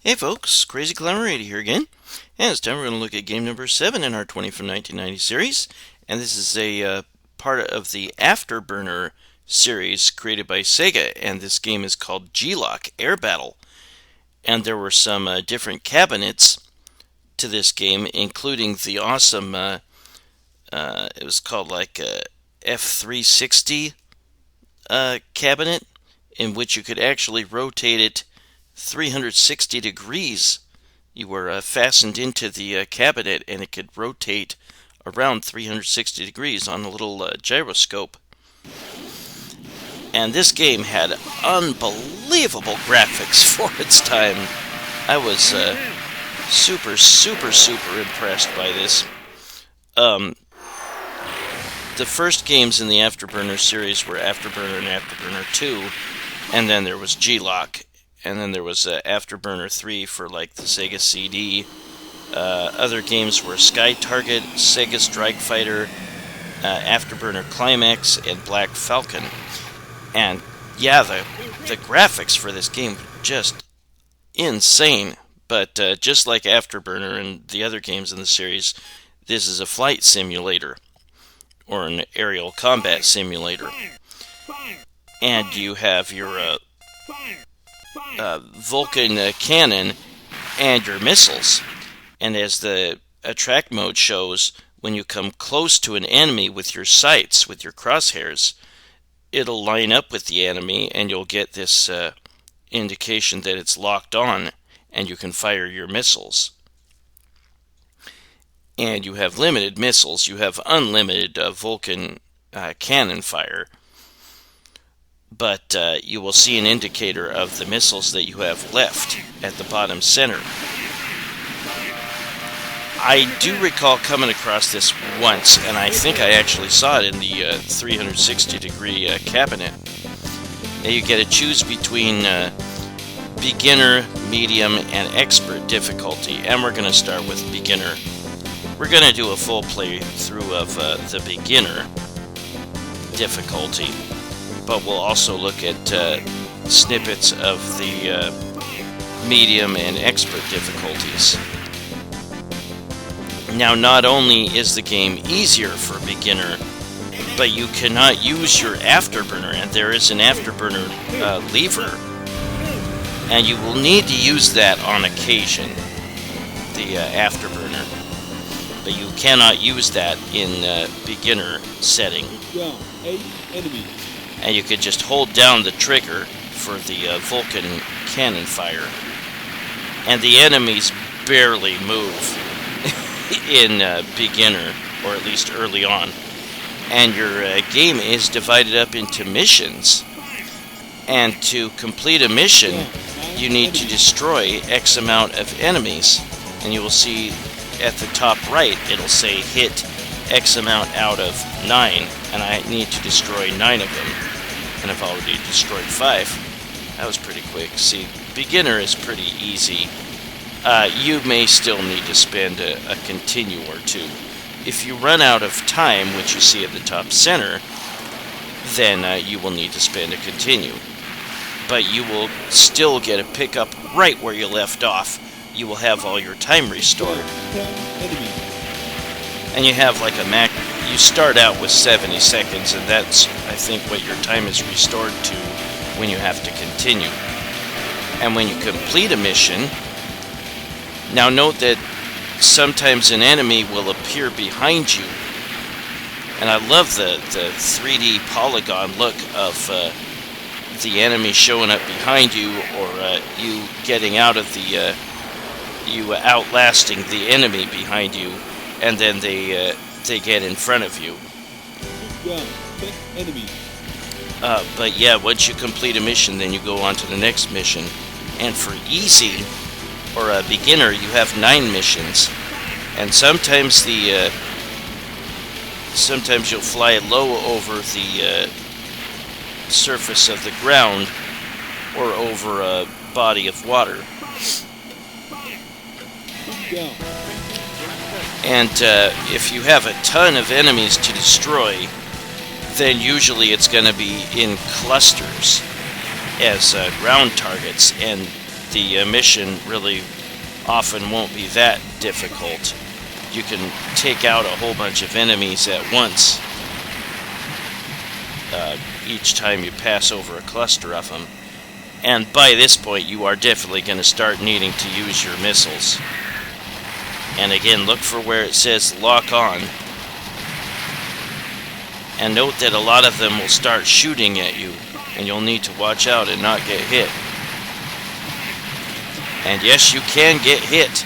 Hey folks, Crazy Collaborator here again, and this time we're going to look at game number 7 in our 20 from 1990 series, and this is a part of the AFTERBURNER series created by Sega, and this game is called G-LOC Air Battle, and there were some different cabinets to this game, including the awesome, it was called like a F360 cabinet, in which you could actually rotate it 360 degrees. You were fastened into the cabinet and it could rotate around 360 degrees on a little gyroscope. And this game had unbelievable graphics for its time. I was super impressed by this. The first games in the Afterburner series were Afterburner and Afterburner 2, and then there was G-LOC, and then there was Afterburner 3 for like the Sega CD. Other games were Sky Target, Sega Strike Fighter, Afterburner Climax, and Black Vulcan. And yeah, the graphics for this game were just insane. But just like Afterburner and the other games in the series, this is a flight simulator, or an aerial combat simulator. And you have your Vulcan cannon and your missiles. And as the attract mode shows, when you come close to an enemy with your sights, with your crosshairs, it'll line up with the enemy and you'll get this indication that it's locked on and you can fire your missiles. And you have limited missiles. You have unlimited Vulcan cannon fire. But you will see an indicator of the missiles that you have left at the bottom center. I do recall coming across this once, and I think I actually saw it in the 360 degree cabinet. Now you get to choose between beginner, medium, and expert difficulty, and we're going to start with beginner. We're going to do a full playthrough of the beginner difficulty, but we'll also look at snippets of the medium and expert difficulties. Now, not only is the game easier for a beginner, but you cannot use your afterburner, and there is an afterburner lever, and you will need to use that on occasion, the afterburner, but you cannot use that in beginner setting. And you could just hold down the trigger for the Vulcan cannon fire, and the enemies barely move in beginner, or at least early on. And your game is divided up into missions, and to complete a mission you need to destroy X amount of enemies, and you will see at the top right it'll say hit X amount out of 9, and I need to destroy 9 of them, and I've already destroyed 5. That was pretty quick. See, beginner is pretty easy. You may still need to spend a continue or two. If you run out of time, which you see at the top center, then you will need to spend a continue. But you will still get a pickup right where you left off. You will have all your time restored. And you have like a max. You start out with 70 seconds, and that's, I think, what your time is restored to when you have to continue. And when you complete a mission, now note that sometimes an enemy will appear behind you, and I love the 3D polygon look of the enemy showing up behind you, or you getting out of the, you outlasting the enemy behind you, and then they get in front of you. But yeah, once you complete a mission, then you go on to the next mission, and for easy or a beginner, you have 9 missions, and sometimes sometimes you'll fly low over the surface of the ground or over a body of water. And if you have a ton of enemies to destroy, then usually it's going to be in clusters as ground targets, and the mission really often won't be that difficult. You can take out a whole bunch of enemies at once each time you pass over a cluster of them. And by this point, you are definitely going to start needing to use your missiles. And again, look for where it says lock on. And note that a lot of them will start shooting at you, and you'll need to watch out and not get hit. And yes, you can get hit.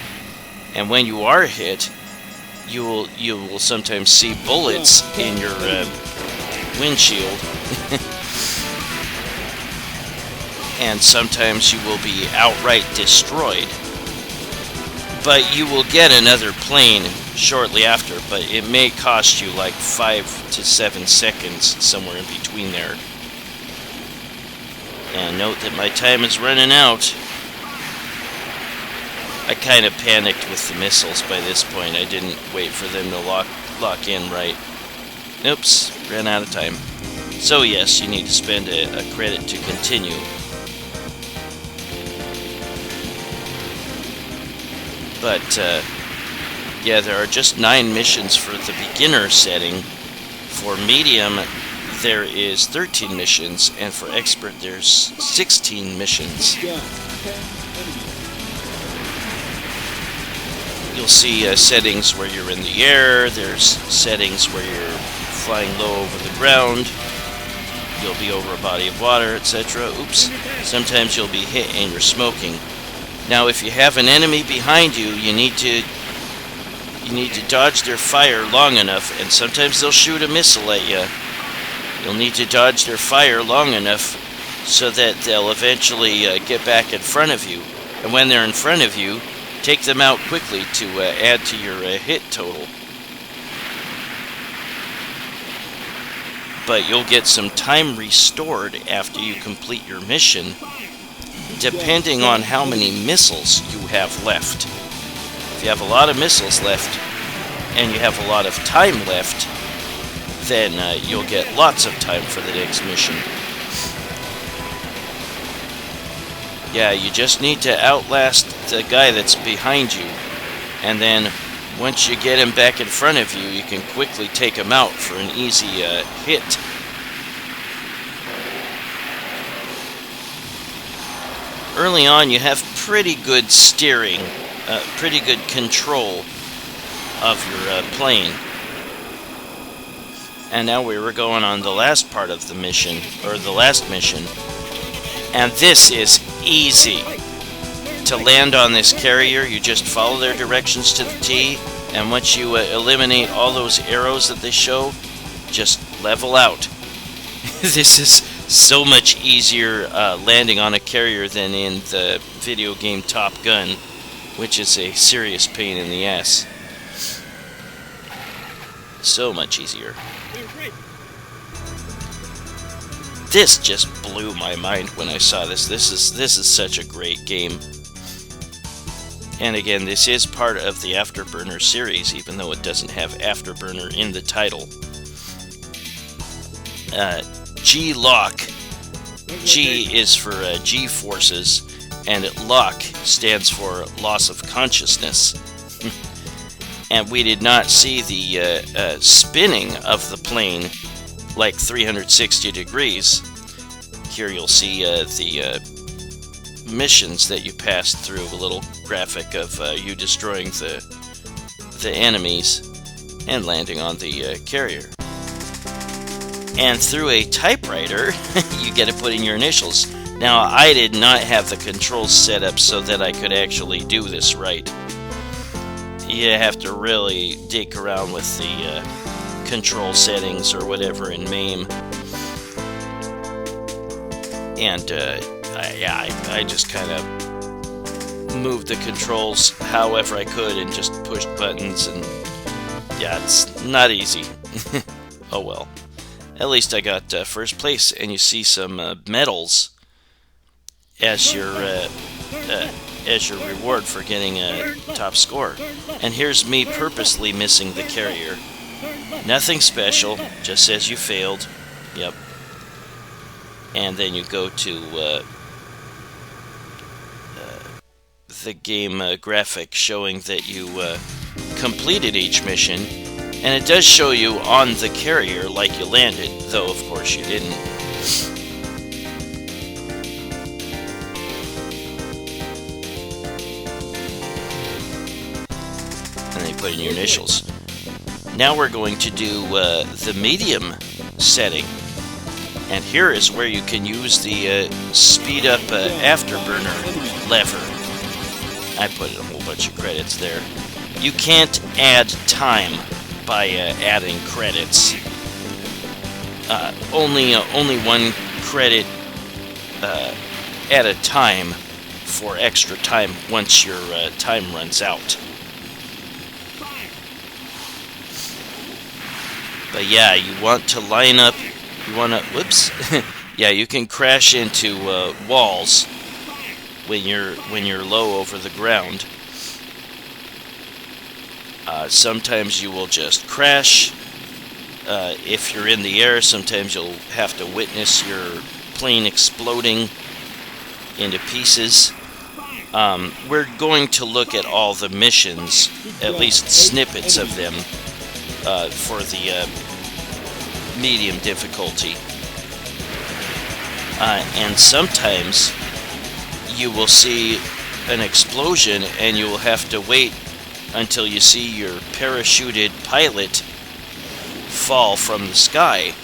And when you are hit, you will sometimes see bullets in your windshield. And sometimes you will be outright destroyed. But you will get another plane shortly after, but it may cost you like 5 to 7 seconds, somewhere in between there. And note that my time is running out. I kind of panicked with the missiles by this point. I didn't wait for them to lock in right. Oops, ran out of time. So yes, you need to spend a credit to continue. But, yeah, there are just 9 missions for the beginner setting. For medium, there is 13 missions, and for expert, there's 16 missions. You'll see settings where you're in the air, there's settings where you're flying low over the ground, you'll be over a body of water, etc. Oops. Sometimes you'll be hit and you're smoking. Now, if you have an enemy behind you, you need to dodge their fire long enough, and sometimes they'll shoot a missile at you. You'll need to dodge their fire long enough so that they'll eventually get back in front of you. And when they're in front of you, take them out quickly to add to your hit total. But you'll get some time restored after you complete your mission, depending on how many missiles you have left. If you have a lot of missiles left, and you have a lot of time left, then you'll get lots of time for the next mission. Yeah, you just need to outlast the guy that's behind you, and then once you get him back in front of you, you can quickly take him out for an easy hit. Early on, you have pretty good steering, pretty good control of your plane. And now we were going on the last part of the mission, or the last mission, and this is easy. To land on this carrier, you just follow their directions to the T, and once you eliminate all those arrows that they show, just level out. This is so much easier landing on a carrier than in the video game Top Gun, which is a serious pain in the ass. So much easier. This just blew my mind when I saw this. This is such a great game. And again, this is part of the Afterburner series, even though it doesn't have Afterburner in the title. G-LOC. G is for G-forces, and LOC stands for loss of consciousness. And we did not see the spinning of the plane like 360 degrees. Here you'll see the missions that you passed through, a little graphic of you destroying the enemies and landing on the carrier. And through a typewriter, you get to put in your initials. Now, I did not have the controls set up so that I could actually do this right. You have to really dig around with the control settings or whatever in MAME. And I just kind of moved the controls however I could and just pushed buttons, and yeah, it's not easy. Oh well. At least I got first place, and you see some medals as your reward for getting a top score. And here's me purposely missing the carrier. Nothing special, just says you failed. Yep. And then you go to game graphic showing that you completed each mission, and it does show you on the carrier like you landed, though of course you didn't. And then you put in your initials. Now we're going to do the medium setting, and here is where you can use the speed up afterburner lever. I put in a whole bunch of credits there. You can't add time by adding credits. Only one credit at a time for extra time once your time runs out. But yeah, you want to line up. You want to. Whoops. Yeah, you can crash into walls when you're low over the ground. Sometimes you will just crash. If you're in the air, sometimes you'll have to witness your plane exploding into pieces. We're going to look at all the missions, at least snippets of them, for the medium difficulty. And sometimes you will see an explosion and you will have to wait until you see your parachuted pilot fall from the sky,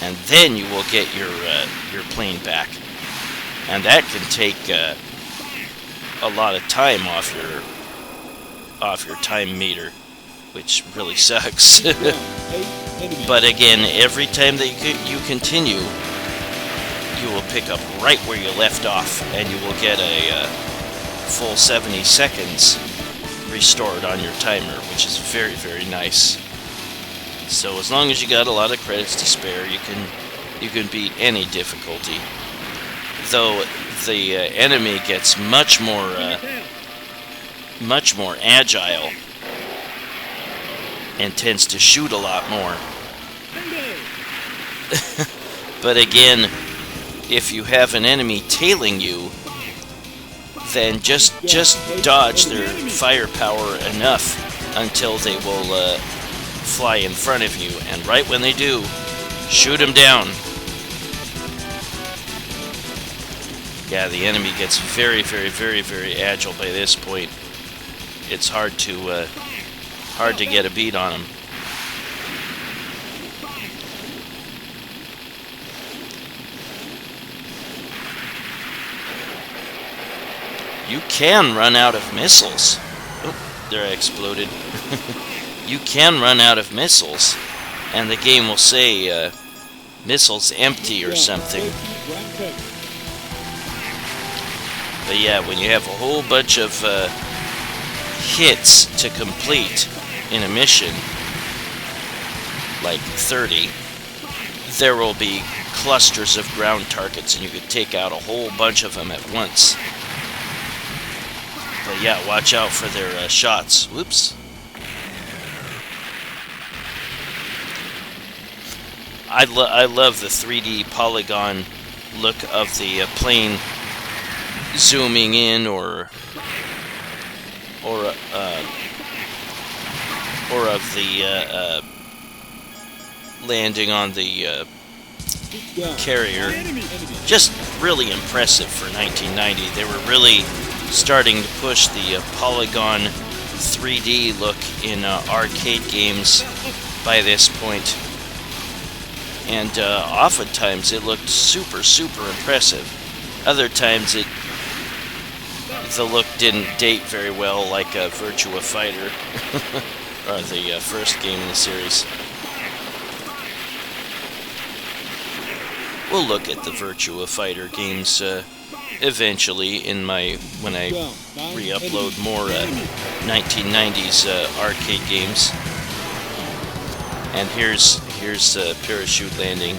and then you will get your plane back, and that can take a lot of time off your time meter, which really sucks. But again, every time that you continue, you will pick up right where you left off, and you will get a full 70 seconds restored on your timer, which is very, very nice. So as long as you got a lot of credits to spare, you can beat any difficulty. Though the enemy gets much more agile and tends to shoot a lot more. But again, if you have an enemy tailing you, then just dodge their firepower enough until they will fly in front of you, and right when they do, shoot them down. Yeah, the enemy gets very, very, very, very agile by this point. It's hard to get a beat on them. You can run out of missiles. Oh, there I exploded. You can run out of missiles, and the game will say missiles empty or something. But yeah, when you have a whole bunch of hits to complete in a mission, like 30, there will be clusters of ground targets, and you could take out a whole bunch of them at once. But yeah, watch out for their shots. Whoops. I love the 3D polygon look of the plane zooming in or of the landing on the carrier. Just really impressive for 1990. They were really starting to push the polygon 3D look in arcade games by this point. And oftentimes it looked super, super impressive. Other times the look didn't date very well, like Virtua Fighter, or the first game in the series. We'll look at the Virtua Fighter games eventually when I re-upload more 1990s arcade games. And here's parachute landing.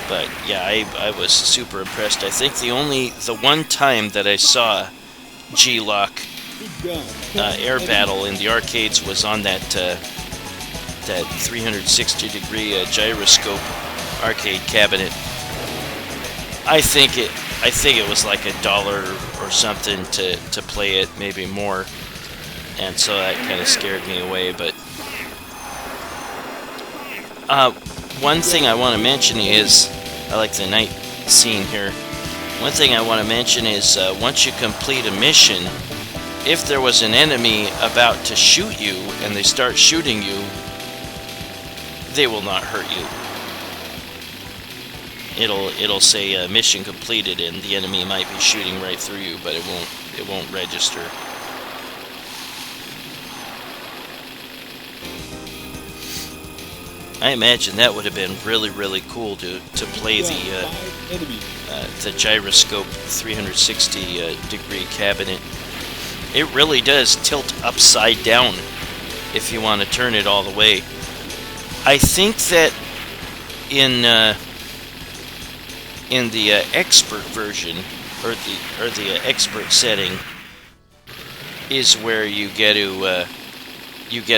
But yeah, I was super impressed. I think the one time that I saw G-LOC air battle in the arcades was on that that 360-degree gyroscope arcade cabinet. I think it was like $1 or something to play it, maybe more, and so that kind of scared me away. But one thing I want to mention is, I like the night scene here. One thing I want to mention is once you complete a mission, if there was an enemy about to shoot you and they start shooting you, they will not hurt you. It'll say mission completed, and the enemy might be shooting right through you, but it won't register. I imagine that would have been really cool to play the gyroscope 360 degree cabinet. It really does tilt upside down if you want to turn it all the way. I think that in the expert version, or the expert setting, is where you get to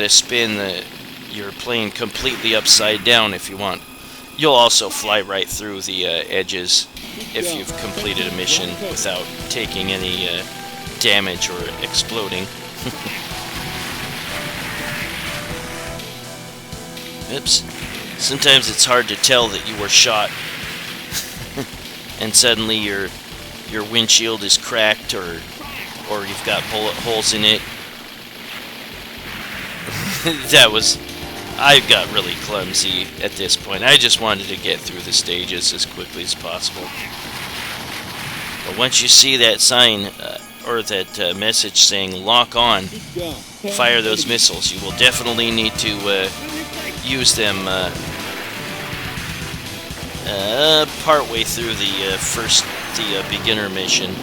spin your plane completely upside down if you want. You'll also fly right through the edges if you've completed a mission without taking any damage or exploding. Oops. Sometimes it's hard to tell that you were shot and suddenly your windshield is cracked, or you've got bullet holes in it. I got really clumsy at this point. I just wanted to get through the stages as quickly as possible. But once you see that sign, or that message saying lock on, fire those missiles, you will definitely need to use them partway through the beginner mission.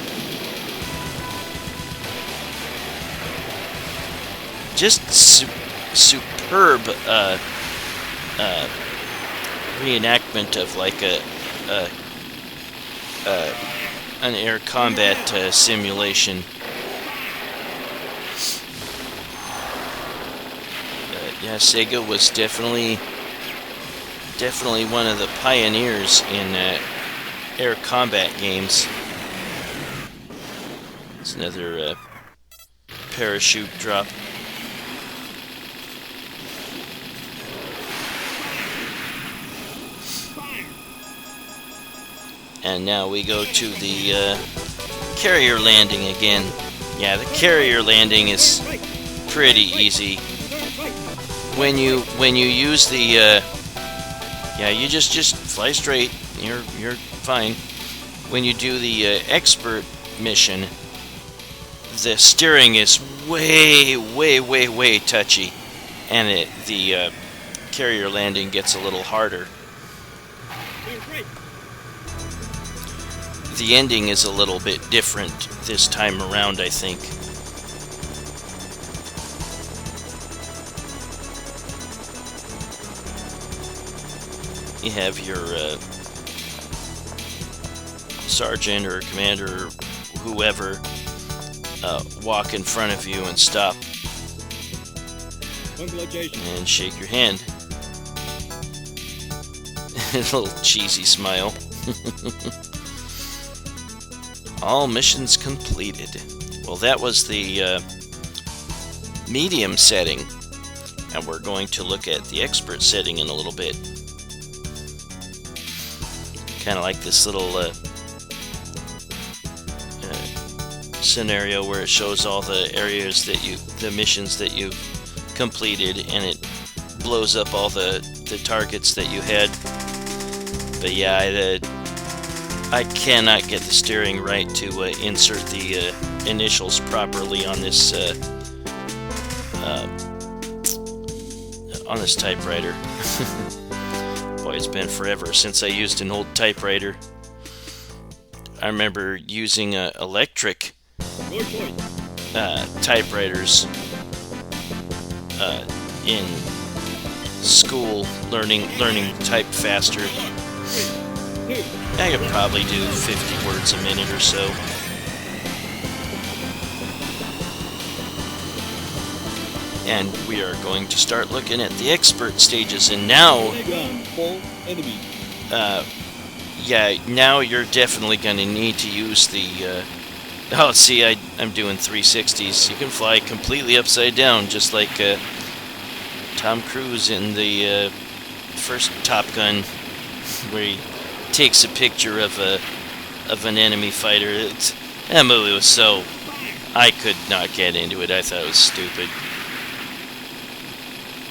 Just superb reenactment of like an air combat simulation. Yeah, Sega was definitely one of the pioneers in air combat games. It's another parachute drop. And now we go to the carrier landing again. Yeah, the carrier landing is pretty easy. When you use the yeah, you just fly straight. You're fine. When you do the expert mission, the steering is way touchy, and the carrier landing gets a little harder. The ending is a little bit different this time around, I think. You have your sergeant or commander or whoever walk in front of you and stop and shake your hand. A little cheesy smile. All missions completed. Well, that was the medium setting, and we're going to look at the expert setting in a little bit. Kind of like this little scenario where it shows all the areas that the missions that you've completed, and it blows up all the targets that you had. But yeah, I cannot get the steering right to insert the initials properly on this typewriter. Boy, it's been forever since I used an old typewriter. I remember using electric typewriters in school, learning to type faster. I could probably do 50 words a minute or so. And we are going to start looking at the expert stages. And now, yeah, now you're definitely going to need to use the... oh, see, I'm doing 360s. You can fly completely upside down, just like Tom Cruise in the first Top Gun, where he takes a picture of an enemy fighter. That movie was so... I could not get into it. I thought it was stupid.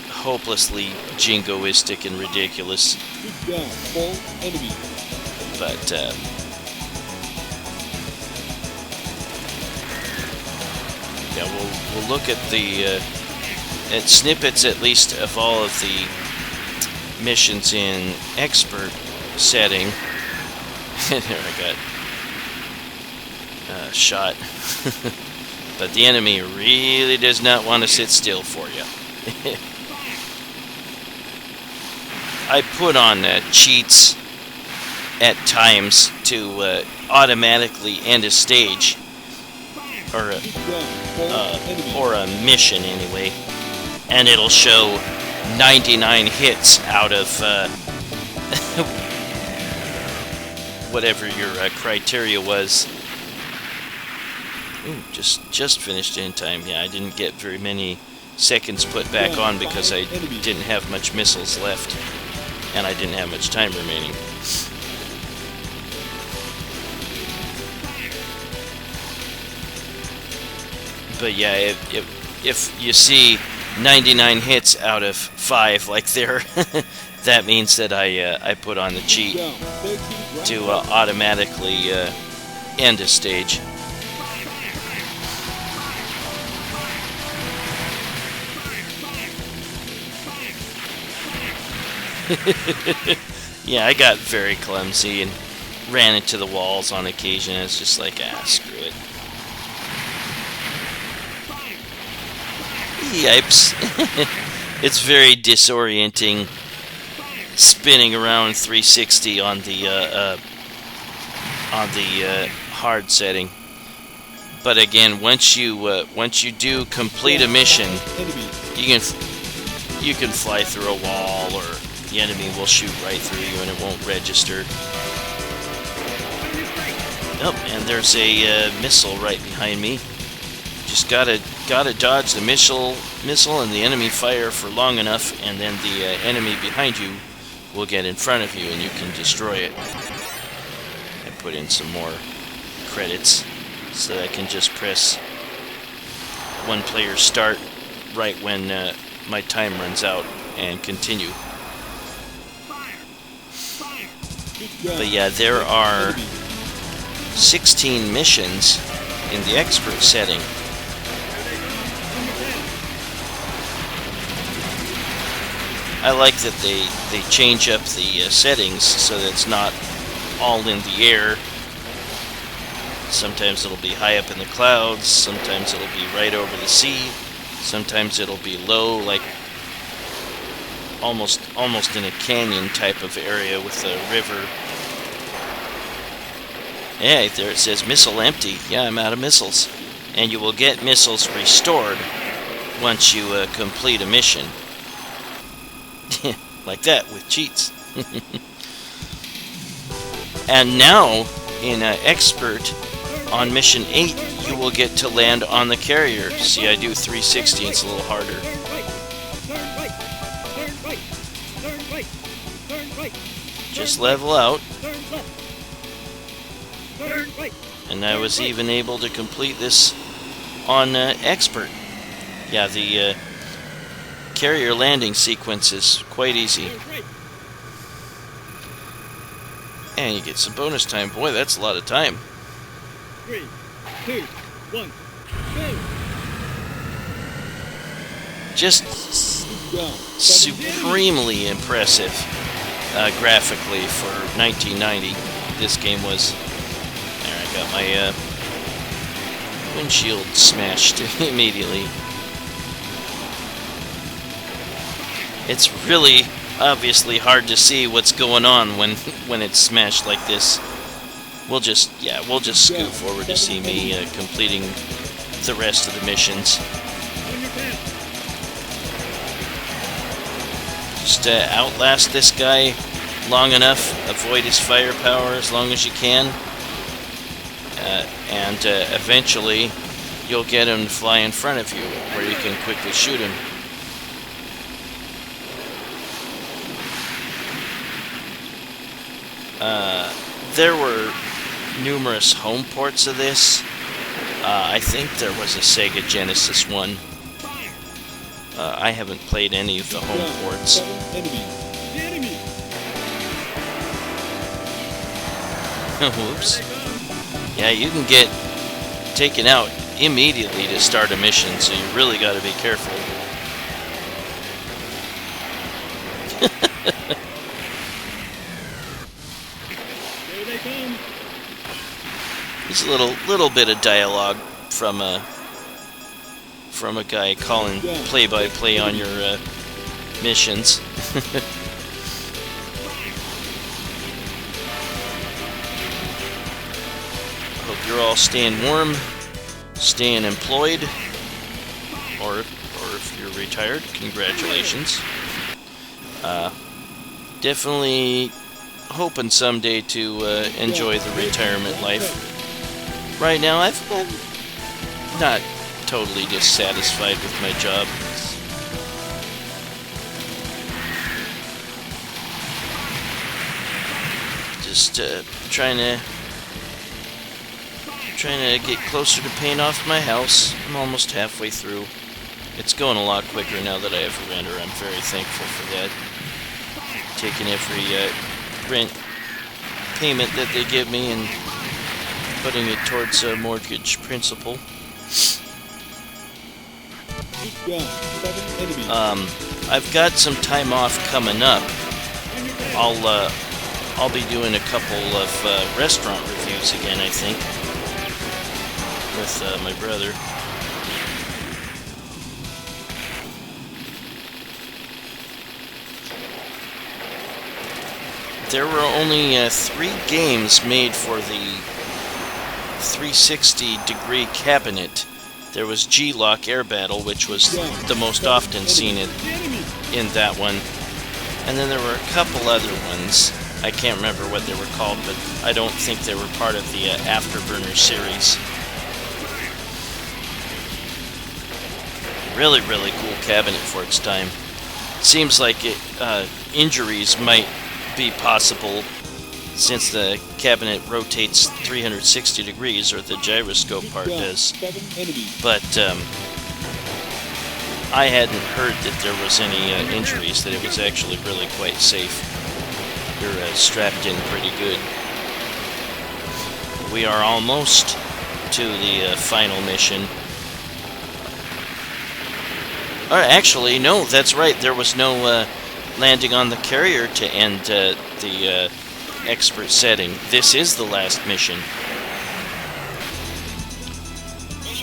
Hopelessly jingoistic and ridiculous. But, yeah, we'll look at the at snippets, at least, of all of the missions in expert setting. There I got shot. But the enemy really does not want to sit still for you. I put on cheats at times to automatically end a stage, or a mission anyway, and it'll show 99 hits out of whatever your criteria was. Ooh, just finished in time. Yeah, I didn't get very many seconds put back on because I didn't have much missiles left, and I didn't have much time remaining. But yeah, if you see 99 hits out of 5 like there, that means that I put on the cheat to automatically end a stage. Yeah, I got very clumsy and ran into the walls on occasion. It's just like, screw it. Yipes. It's very disorienting spinning around 360 on the hard setting. But again, once you do complete a mission, you can fly through a wall, or the enemy will shoot right through you and it won't register. Oh, and there's a missile right behind me. Just gotta dodge the missile and the enemy fire for long enough, and then the enemy behind you will get in front of you and you can destroy it. I put in some more credits so that I can just press one player start right when my time runs out and continue. But yeah, there are 16 missions in the expert setting. I like that they change up the settings so that it's not all in the air. Sometimes it'll be high up in the clouds, sometimes it'll be right over the sea, sometimes it'll be low, like almost in a canyon type of area with a river. Yeah, there it says missile empty. Yeah, I'm out of missiles. And you will get missiles restored once you complete a mission. Like that, with cheats. And now, in Expert, on Mission 8, you will get to land on the carrier. See, I do 360, it's a little harder. Just level out. And I was even able to complete this on Expert. Yeah, the carrier landing sequence is quite easy. And you get some bonus time. Boy, that's a lot of time. 3, 2, 1, go! Just supremely impressive graphically for 1990. This game was. There, I got my windshield smashed immediately. It's really obviously hard to see what's going on when it's smashed like this. We'll just scoot forward to see me completing the rest of the missions. Just outlast this guy long enough, avoid his firepower as long as you can, and eventually you'll get him to fly in front of you, where you can quickly shoot him. There were numerous home ports of this. I think there was a Sega Genesis one. I haven't played any of the home ports. Whoops. Yeah, you can get taken out immediately to start a mission, so you really got to be careful. There's a little bit of dialogue from a guy calling play-by-play on your missions. Hope you're all staying warm, staying employed, or if you're retired, congratulations. Definitely hoping someday to enjoy the retirement life. Right now, I'm not totally dissatisfied with my job. Just trying to get closer to paying off my house. I'm almost halfway through. It's going a lot quicker now that I have a renter. I'm very thankful for that. Taking every rent payment that they give me and putting it towards mortgage principal. I've got some time off coming up. I'll be doing a couple of restaurant reviews again, I think, with my brother. There were only 3 games made for the 360-degree cabinet. There was G-LOC Air Battle, which was the most often seen in that one. And then there were a couple other ones. I can't remember what they were called, but I don't think they were part of the AFTERBURNER series. Really, really cool cabinet for its time. Seems like injuries might be possible since the cabinet rotates 360 degrees, or the gyroscope part does. But I hadn't heard that there was any injuries, that it was actually really quite safe. You're strapped in pretty good. We are almost to the final mission. Actually, no, that's right. There was no landing on the carrier to end the expert setting. This is the last mission.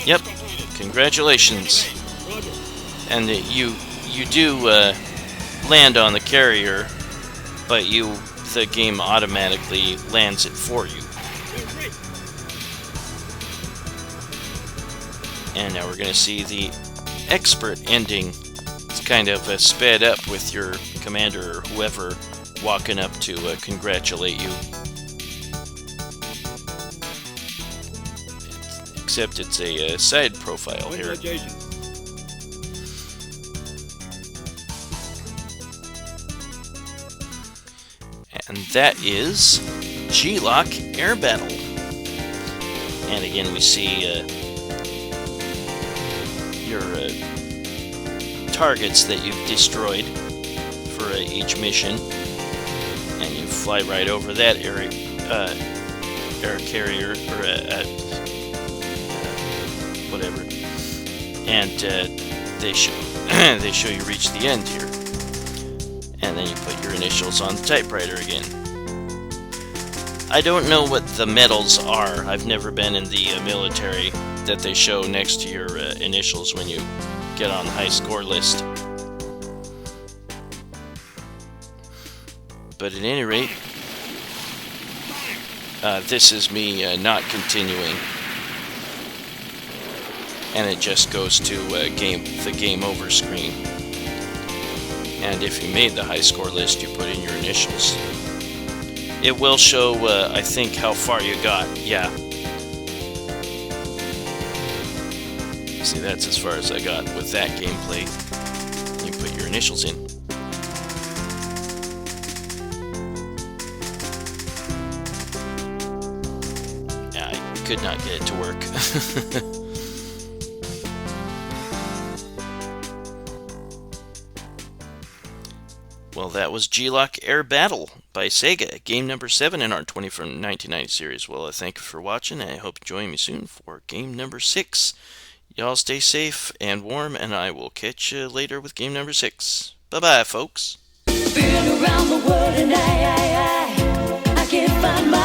Yep, congratulations. And you do land on the carrier, but the game automatically lands it for you. And now we're going to see the expert ending. It's kind of sped up with your commander or whoever walking up to congratulate you. Except it's a side profile here. And that is G-LOC Air Battle. And again, we see your targets that you've destroyed for each mission. And you fly right over that air carrier, or whatever. And they show you reach the end here. And then you put your initials on the typewriter again. I don't know what the medals are. I've never been in the military that they show next to your initials when you get on the high score list. But at any rate, this is me not continuing. And it just goes to the game over screen. And if you made the high score list, you put in your initials. It will show, I think, how far you got. Yeah. See, that's as far as I got with that gameplay. You put your initials in. I could not get it to work. Well, that was G-LOC Air Battle by Sega, game number 7 in our 20 from 1990 series. Well, I thank you for watching, and I hope you join me soon for game number 6. Y'all stay safe and warm, and I will catch you later with game number 6. Bye-bye, folks. Been around the world and I can't find my